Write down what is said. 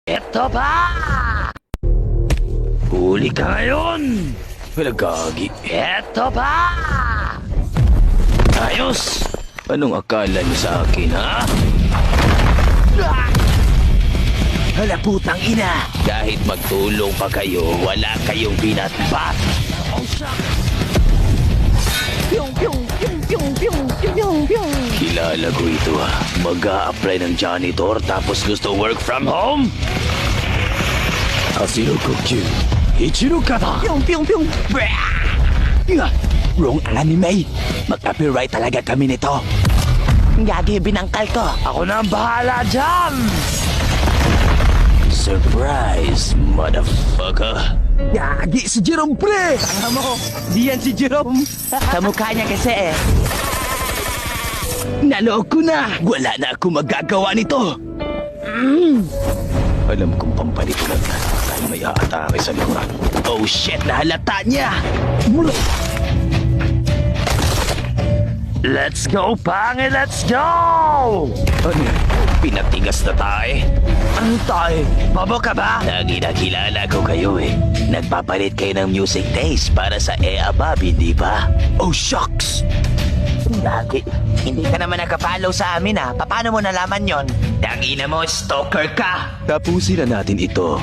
Eto pa! Huli ka ngayon! Malagagi. Eto pa! Ayos! Anong akala niyo sa akin, ha? Hala putang ina! Kahit magtulong pa kayo, wala kayong binatbat. Oh, shucks! Pyong, pyong, pyong, pyong, pyong, pyong, pyong. Kilala ko ito, ha. Mag-a-apply ng janitor tapos gusto work from home? Asiro Kokyu, Ichiro Kata. Pyong, pyong, pyong. Nga, wrong anime. Mag-copyright talaga kami nito. Gagi, binangkal ko. Ako na ang bahala dyan! Surprise, motherfucker. Gagi, si Jerome pre! Tanga mo, di yan si Jerome. Kamukha niya kasi eh. Naloko ko na. Wala na ako magagawa nito. Alam kong pampalit lang dahil may aatake sa lupa. Oh shit, nahalata niya. Let's go, pange! Let's go! Ano? Pinatigas na tayo. Ano tayo? Bobo ka ba? Lagi nakilala ko kayo eh. Nagpapalit kayo ng music taste para sa Bob, hindi ba? Oh shucks! Gagi, hindi ka naman nakapalaw sa amin ah. Paano mo nalaman yon? Tangina mo, stalker ka! Tapusin na natin ito.